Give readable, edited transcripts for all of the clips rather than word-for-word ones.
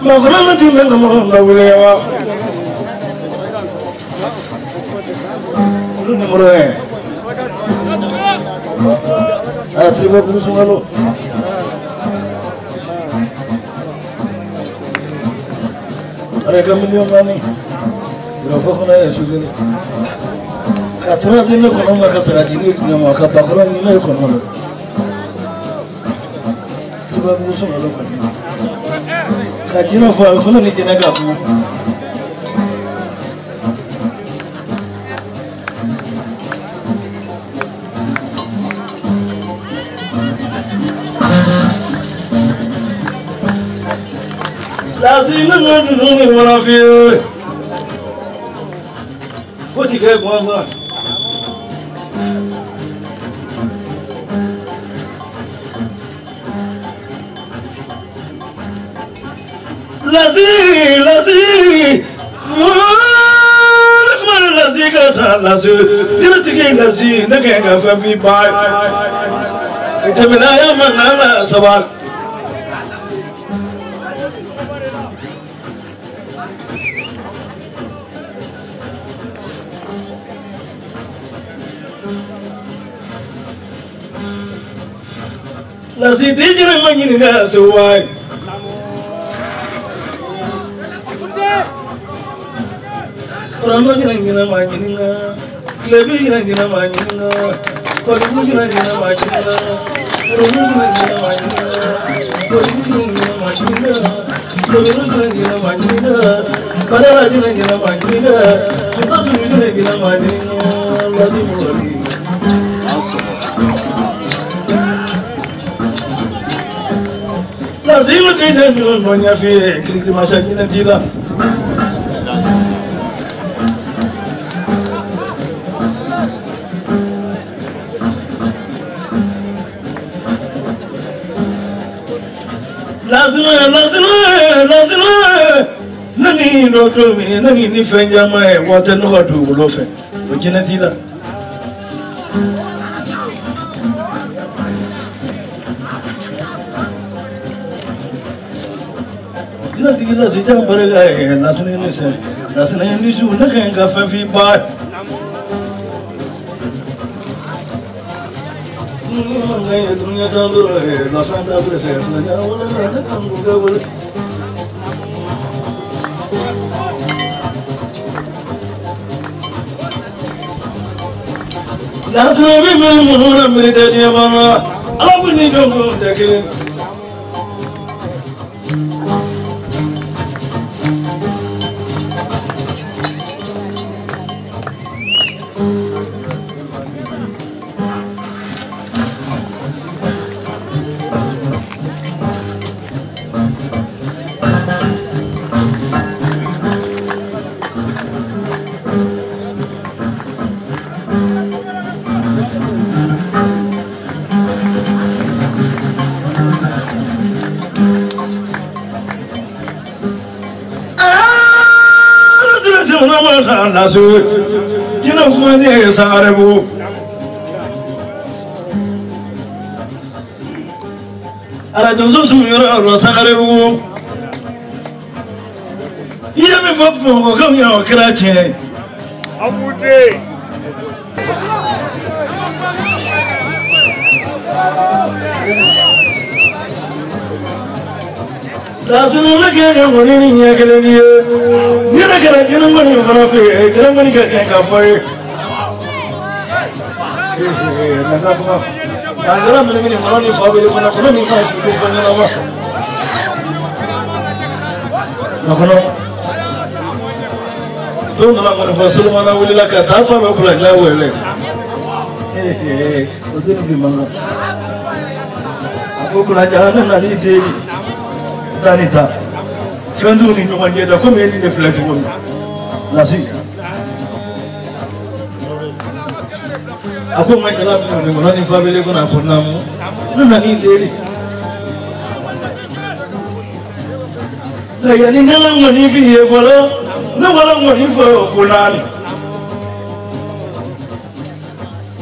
فقرنا دينا كمان نقولوا lu numero è tribo kusungalo reka milion nani grafo na sugele katuna dinne kono makasara dini kunya maka bakro ni kono tribo kusungalo kajina fa kono ni jina ka lazima nununi wanafie wote kwa kwanza lazi kata lazi dirtike lazi naka fa bi ba tabina ya manala sabal lazi dijira manyini ga suwai Rama jina manyini ga klebi jina manyini ga kodu jina manyini ga romu jina manyini ga kodu jina manyini ga kodu jina manyini ga bara jina manyini ga kodu jina manyini ga lazi mori lazima kaisa mmoja fie kile mashakina tila lazima nani doktor mi nani ni fenja mai wata no wadu lofe ojina tila Tila si jam bergaya, nasne ni se, nasne ni ju nak yang kafe fi bar. Gaya dunia tandur hai, nasne tak bergaya, nasne awal nasne tandur gawal. Nasne bimel muhura merita dia bama, aku ni jongkong dekin. Lasu, kina kumani sarebu. Ara jonzo sumira ro sarebu. Iya me fopo ko kam ya krache. Amude. Lasu na ke ngoni ni nyakele ni. Nina kena kena mani farafi, kena mani kena kapai. Nanda kuma, kagara mani marani fabele mana kono ni kai tu kanya lama. Nakono, tu nala mani fasul mana ulila kata apa lo pula jauh ele. Itu ni gimana? Aku pula jalan nari deli, tani tak. Fendu ni nyuma jeda comme elle ne flèche pas nasi ako majala ni ngoni family ko na ponamu nana ni deli ya ni ngala ngoni fi e bolo na wala ngoni fo kulani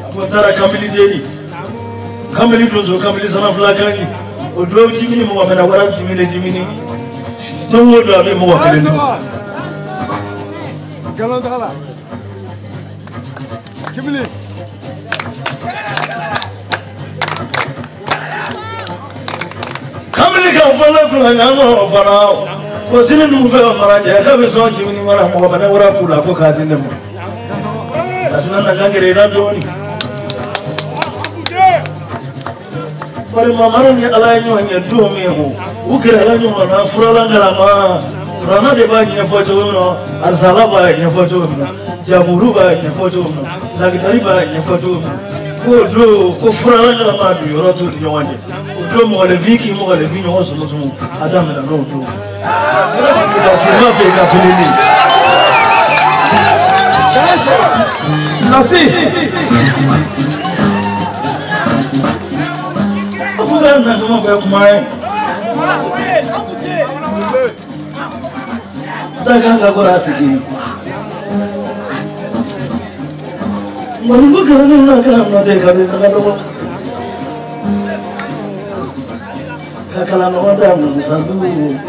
ako tara kamili deli kamili dozo kamili sana flakani odo jimini mo wamena wala jimini Don't go to more. Come on, for now. Was in a move of Maraja, come so Jimmy Mara Mohammed, I could have got in them. That's not a gang doing. But Mamma, you allow you do me. Who can allow you on a Furalanga, Rana de Bagna Fortuna, Azalaba in your Fortuna, Jaburuba in your Fortuna, Lagitariba in your Fortuna. Go do Furalanga, you wrote to the one. Do more the Vicky, more the Vino, also Adam and the road too. Nasi. Afugana kama kwa kumai. Daganga korati. Mungu kana na kama deka bikalo. Kakala no wada musandu.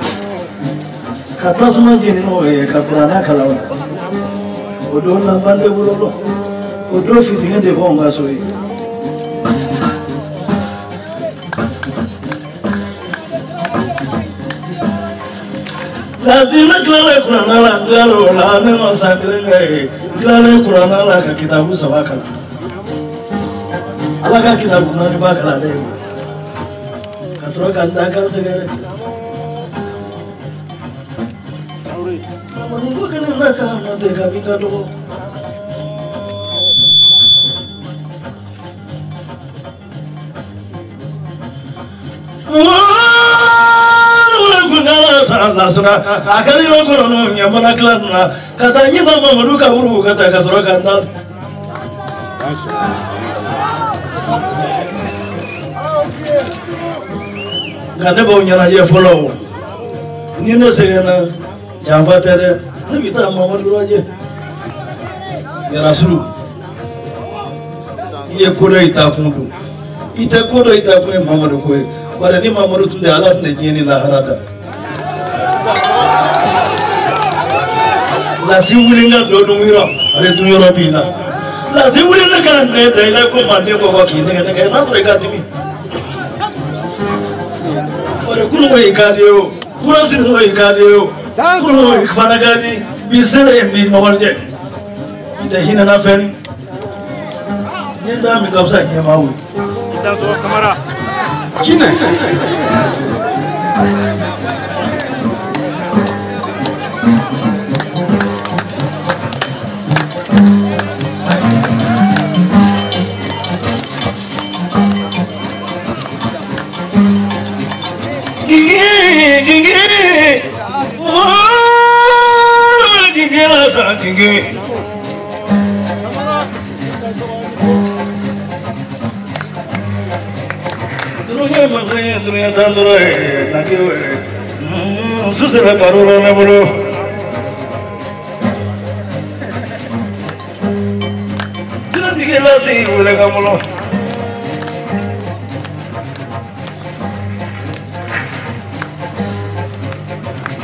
Katasuma jini no kapurana kalawa. Odo lambande bulolo. Odo fitinga de bonga soyi. Lazima klale kurana la ngalo la neno sakrenga. Klale kurana la kitabu sabakala. Alaka kitabu nani bakala le. Kasro kanda kan segere. Mungu kana na deka bikalo. Lasana akali no kono nyamana klanna kata nyima mamadu kaburu kata kasoro kandal gane bo nyana je follow ni ne segena jamba tere ne bita mamadu roje ya rasulu ye kodo ita kundu ite kodo ita ko mamadu ko bare ni mamadu tunde ala tunde jeni la harada la siwulinga do dumiro ale dumiro bila la siwulinga kan ne de la ko mande ko ko ki ne ne na to ga timi ore kunu ko ikadeo kunu sin ko ikadeo kunu ikfana gadi bi sere bi mogolje ita hina na feni ne da mi kapsa nyamawi ita so kamera chine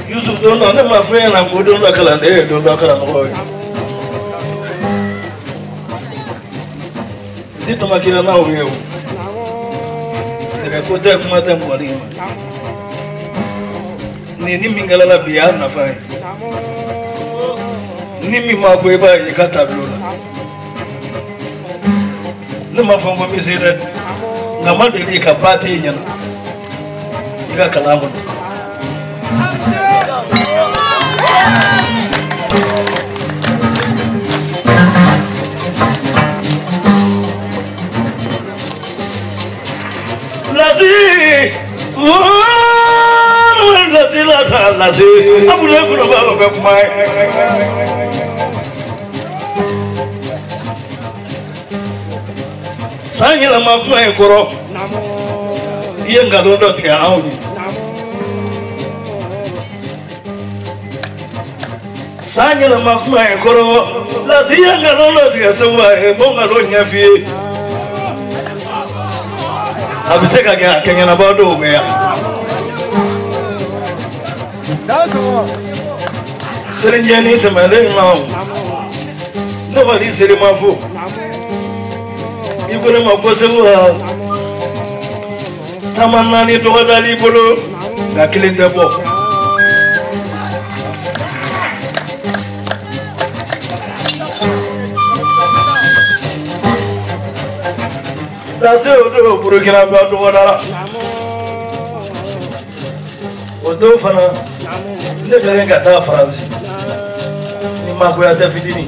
Yusuf don't know my friend, I'm good on the calendar, don't look at the Dito makina na uyo. Nimekuja kumata mwalimu. Nini mingala biya na fai. Nimi makweba yikata blola. Nima fango misere. Ngamande lika pati nyana. Ika kalamu. Lazi, I'm not going to go my. Sangila makwe koro. Yenga dondo tika auni. Sangila makwe koro. Lazi yenga dondo tika sewa bonga lo nyafi. Abiseka kenya na bado umea. Serenjani tamale now. Nobody said my fool. You couldn't have possible. Tamanani to Dali Polo, killing the book. That's it, Burkina Faso. Odo fana ne bɛrɛ ka taa Faransi ni magoya tɛ fitini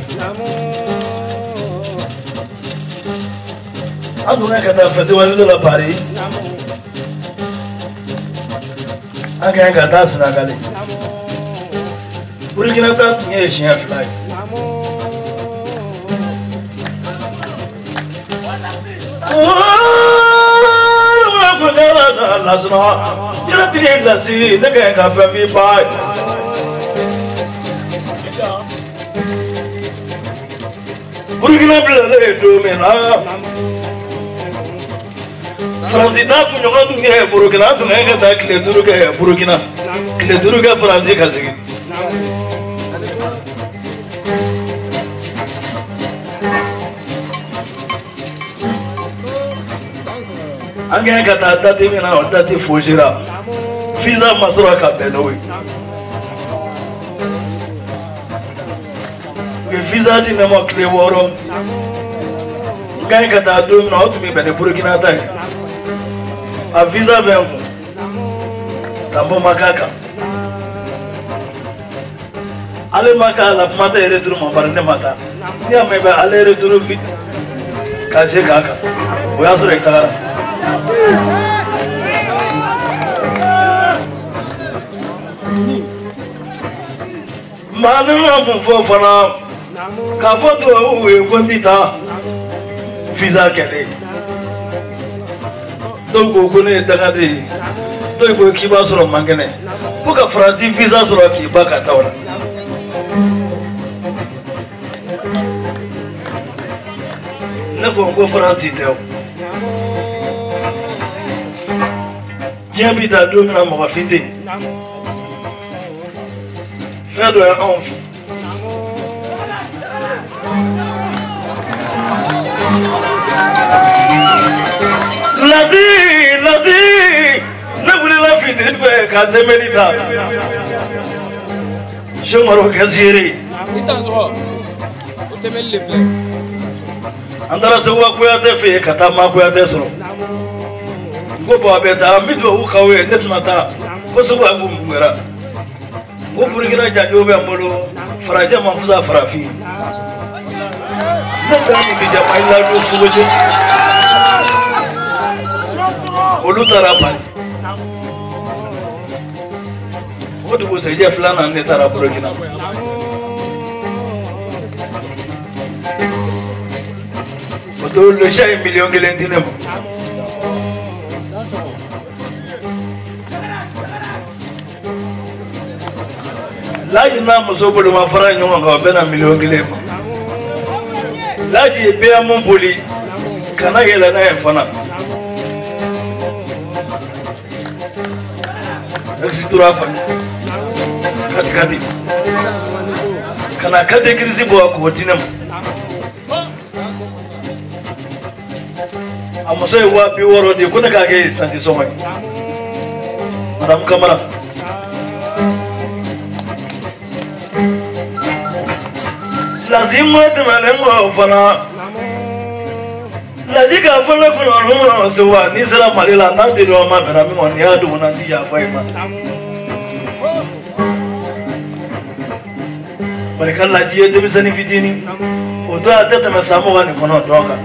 an donna ka taa festival dɔ la Paris an ka ɲi ka taa Senegal Burkina ta tun ye siɲɛ 2 ye You're the see the guy can be by Burkina Faso do me na Francita ku nyoga tu ke Burkina tu ne ka kile duru ke Burkina kile duru ke Franci ka sigi Angin kata dati mina dati fojira visa masura ka benowe ke visa di nemo kle woro angin kata do mina otumi bene Burkina tai a visa bengu tambo makaka ale makala mata returu mabarne mata ni amebe ale returu fit kaje kaka oya sura itara Manuma mufofana kafoto uwe kondita visa kele dogo kone dagade dogo kiba soro mangene buka Franci visa soro kiba ka tawla na go Franci teo Dieu da domina mo fite faire de un enfant Lazi ne voulait la fite de quand te médita je me recasiri itanzo o te mel leble andara se wa ko ya te fe kata ma ko ya te soro go bo abeta mido u kawe net mata ko so ba bu ngara go Burkina jajo be molo faraja mafuza farafi ne da ni bi jama ila do fugoje olutara pali odu bo seje flana ne tara Burkina odu le shay million gelendine mo Laji na musobolo mafara nyonga nga bena million gelema Laji be amumbuli kana yela na efana Exitura fa kati kana kate kirisi bo ko dinam Amuso wa bi woro de kuna kage santi somai Madam Kamara Lazima tumalengo fana Lazika fana kuna so wa ni sala malila na de do ma bera mi woni adu na ndi ya faima Barikalla ji yedde bisani fitini o do atata masamu wa ni kono doka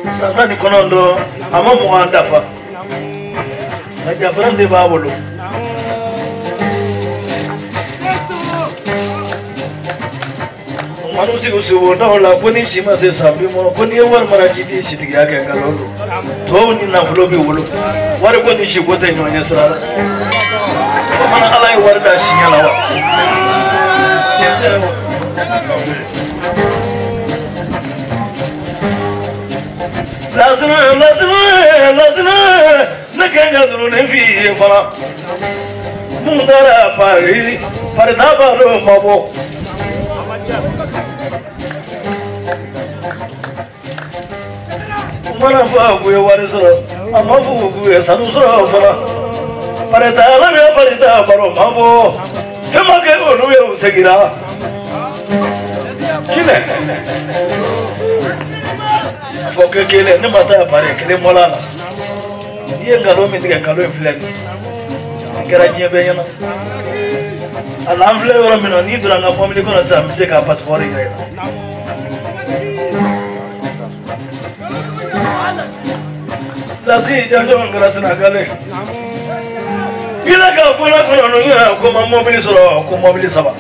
Santa ni kono ndo ama mo anda fa Aja frande babolo Manu si usuwo na ola kuni shima se sambi mo kuni war marajiti shitigi yake ngalondo to ni na flobi wolo war kuni shi gote nyonya sara mana alai warda shi yana wa lazima nakanga zulu ne fi fala mundara pari tabaro mabo mana fa ku ya warisro amma fu ku ya sanusro fala pari tabaro mabo fema ke onu ya usegira chile foke kele ne mata pare kele molana ye ngalo mi diga ngalo inflen kera jibe yana ala infle wala mino ni duranga family kono sa mise ka passport ire la si janjo ngara sana gale ila ka fola kono no ya ko ma mobile solo ko mobile saba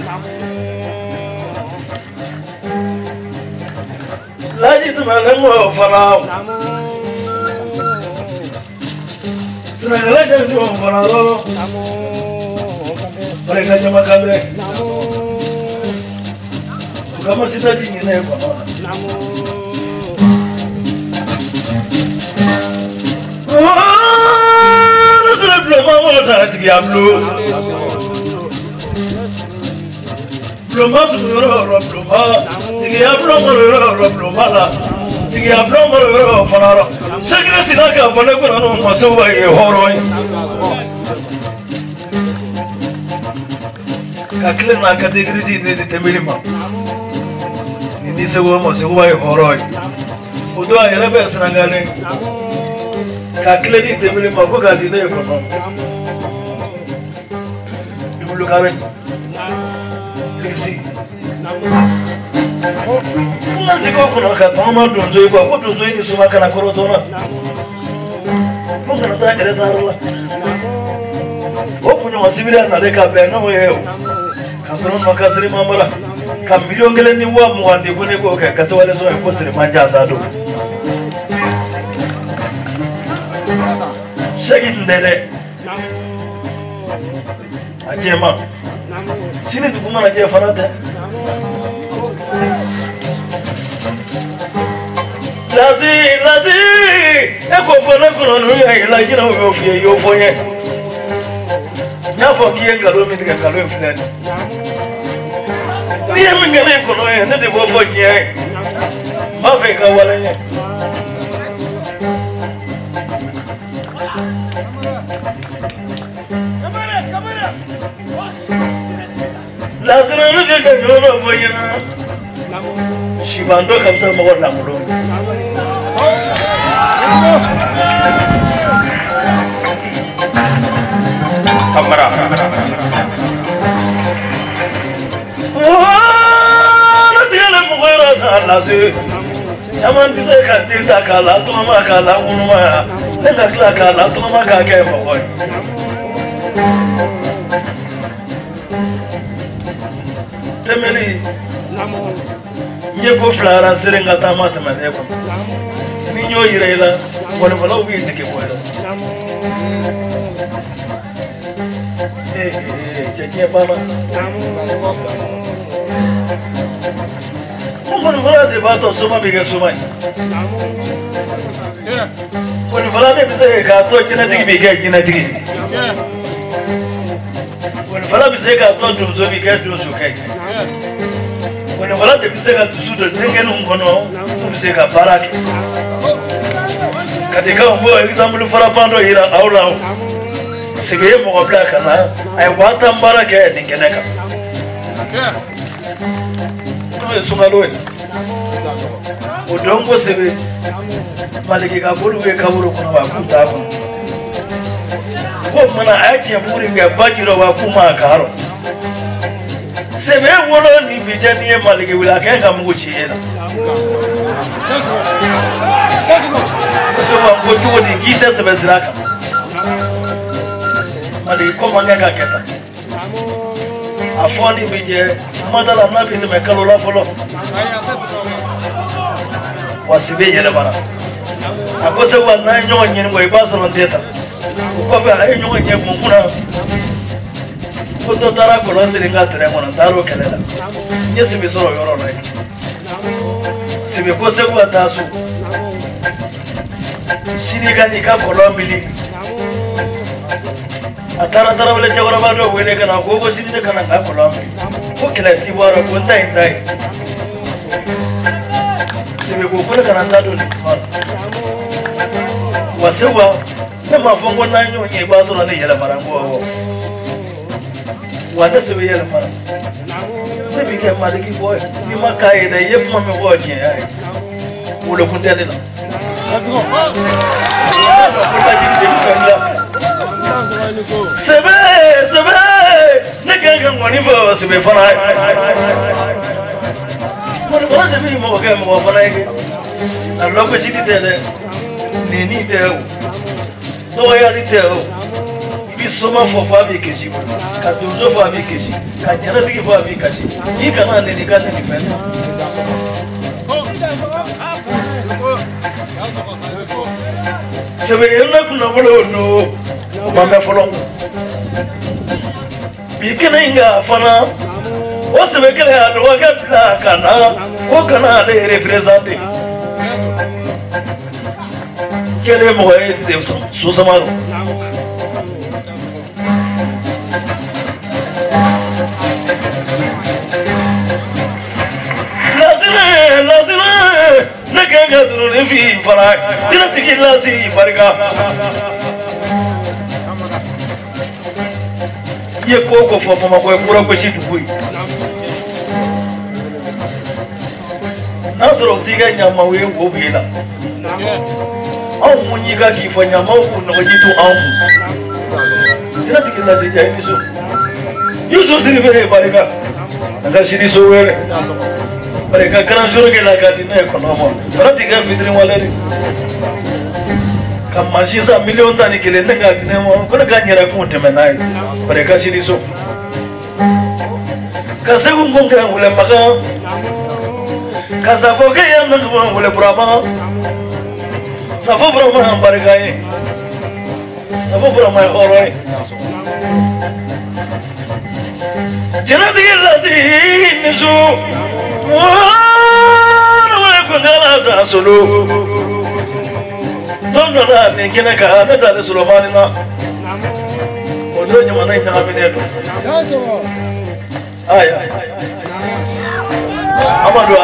laji tu malengo farao senangala janjo farao mereka cuma kande kamu sita jingine farao nasre bloma mota tiga blu bloma suro bloma tiga bloma la tiga bloma farao sekre sinaka fone ko no masowa e horo kakle na kategori ji de temilima ni sewa masowa e horo odo ayere be sinangale kakle di temilima ko ga di ne ko no dulu kawe lisi Nanti kau kena kata mama donzoi kau, kau donzoi ni semua kena korotona. Kau kena tak ada taruh lah. Kau punya masih bila nak dekat benar boleh. Kau makan seri mama lah. Kau milion kali ni wah muan di punya kau ke kasawale so kau seri manja satu. Sakit ndere. Aje mah. Sini tu kumana aje fanate. Lazi, eko fona kono no ya ila jina wo fie yo fonye. Na fo kiye ngalo mi diga ngalo enflani. Ni mi ngale kono ya ne de bo fo kiye. Ma fe ka wala nye. Kamera. Lazi na no de no fonye na. Shibando kamsa mo wala mulo. Kamera. Nanti ada pengeras nasi. Zaman bisa kantin kalah, tu mama kalah unuma. Nendak kalah, tu mama kakek pokok. Temeli. Nyeko flara serenga tamata madeko. Ninyo irela, wala wala ubi ndike boyo. Chekia baba. Quando falar de bato soma biga soma. Quando falar de bisa gato genetic biga genetic. Quando falar bisa gato dozo biga dozo kai. Quando falar de bisa gato sudo tengenu ngono, bisa ga baraki. Katika umbo example fara pando ira aula. Sebe mo bla kana ay wata baraka ningeneka. No sumalo. Odongo sebe maliki kaburu we kaburu kuna wakuta hapo. Ko mana achi ya buri ga bajiro wa kuma karo. Sebe wolo ni bijani e maliki wila kenga muchi ela. Sebe ko chuo di gita sebe siraka. Maliki ko manga keta. Afoni bije madala na bitu me kalola folo. Wasibe yele bara akose wana nyo nyen ngo ibaso ndeta ko fa ay nyo nyen mukuna ko to tara ko losiri ngatre ngona taro kelela nyesi bisoro yoro lai sibe ko se kwa tasu sini kani ka kolombili atara tara wala jawara ba do wele kana gogo sidi de kana ka kolam ko kila ti wara ko ndai sebe ko ko kana ndado ni wasewa na mafongo na nyonye bazo na yela marango wanda sebe yela marango ne bike maliki boy ni makaye da yep mame woje ai ulo kuntele la sebe ne ganga ngoni fo sebe fana mo ko de bi mo ga mo fana ke allo ko sidi tele ni ni te o to ya ni te o bi soma fo fa bi keshi ka dozo fo bi keshi ka jana tiki fo bi keshi yi kana ne ni ka ne ni fe sebe ena kuna bolo no mama folo bi kana inga fana o sebe kele ado ga bla kana o kana le representer quel est mon sous samaro lazina nakanga dunu fi fala dina tikila si barika ye koko fo mama ko kura ko si dugui nasoro tiga nyama we wo bina au munyiga kifanya mambo na wajitu au dina tikila si jai niso yuso siribe barika ngashidi so wele barika kana juro ke la kadina ekonomo barati ga fitri waleri kamashi sa milion tani kile nanga dinemo kuna ganyera kunte menai barika shidi so kasegu ngonga wala maga kasafo ke yanna wala brama safo brama barika yi safo brama oroi janadi lazi nizu wala kungala za solo don da ne kina ka na da Sulaiman na odo jama na ina amine do aya amado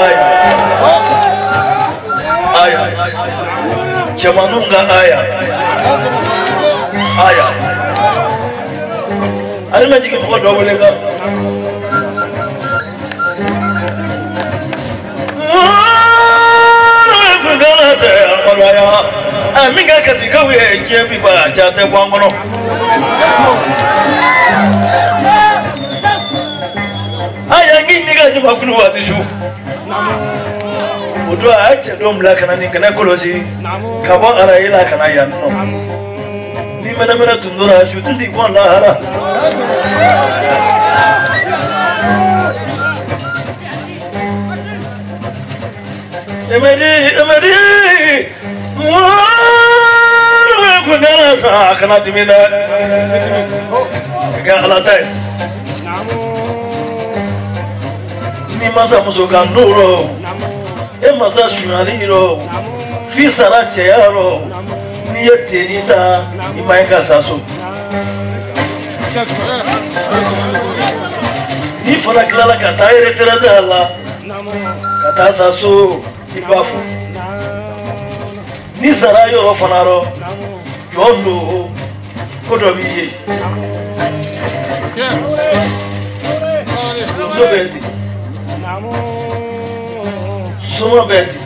aya chamanunga aya alima jiki ko do wole ka minga katika we jebi ba jate kwangono aya ngini ga jima kunu wa nishu odo ache do mlaka na ninga na kolosi kabo ara ila kana yanno ni mena tundura shu tundi kwa la hara emedi kana dimina ga alatai ni masa musoka ndoro e masa shualiro fi sarache yaro ni yetenita ni maika saso ni fala kala kata ere teradala kata saso ibafu ni sara yoro fanaro yondo kodobiye sobeti suma beti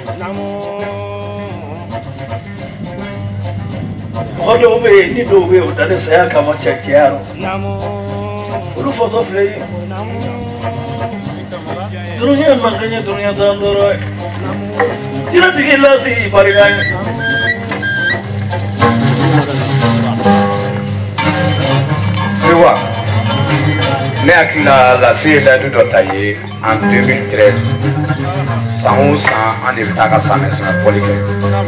kodo be ni do we o dale saya kama chachiaro ulu foto play dunia makanya dunia dandoro tidak tinggal si parigan Sewa, la CEDA du Dotaye en 2013, 100 en état ça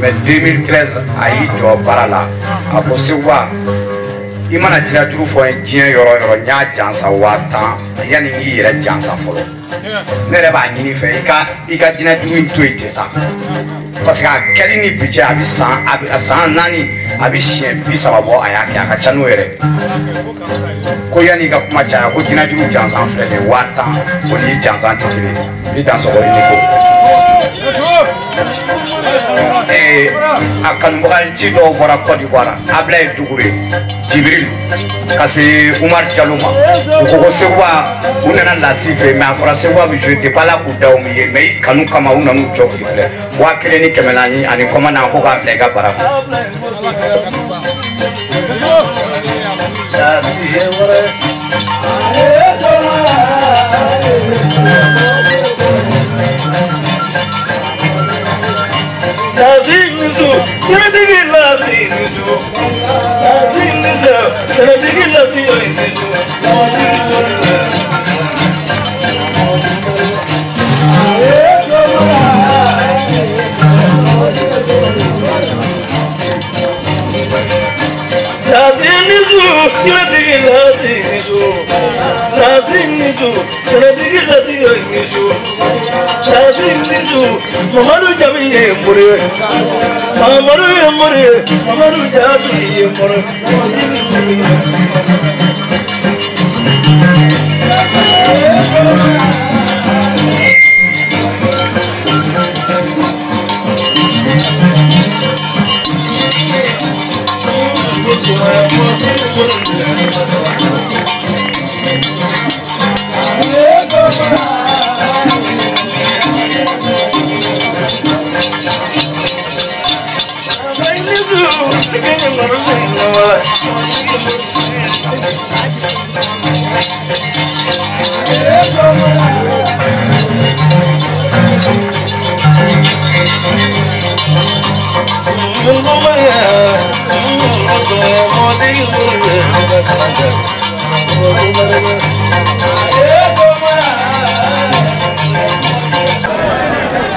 mais 2013 a eu job barala. Après Sewa, il m'a dit à tout fois un tien yoro nya jansa watan, yani ni yere jansa folo. Ne reba ni fe ika dina du itu ite sa. parce que a kɛli ni bi cɛ a bɛ san 4 a bɛ siɲɛ 30 bɔ a y'a kɛ a ka ca n'o yɛrɛ ko yanni ka kuma caya ko jinɛjugu jansan filɛ nin ye 10 ko ni jansan tɛ kelen ni dansɔgɔ i ni ko a kanubaga ci dɔw bɔra Côte d'Ivoire Ablaye Doucouré Jibril ka se Umar Diallo ma u ko ko Seguba u nana lasi fɛ mais a fɔra Seguba bɛ jouer depuis Ala k'u da u min ye mais i kanu kama u nan'u jɔ k'i filɛ 1000 ni 400 ani commandant ko k'a bila i ka bara Mamadu Jabi ye mure, Mamadu ye mure, Mamadu Jabi ye mure.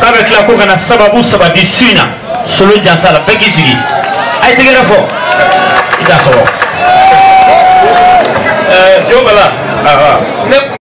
Avec la coca sababu sabadi suina solo jansala beki sigi ay tigere fo ida so yo bala ne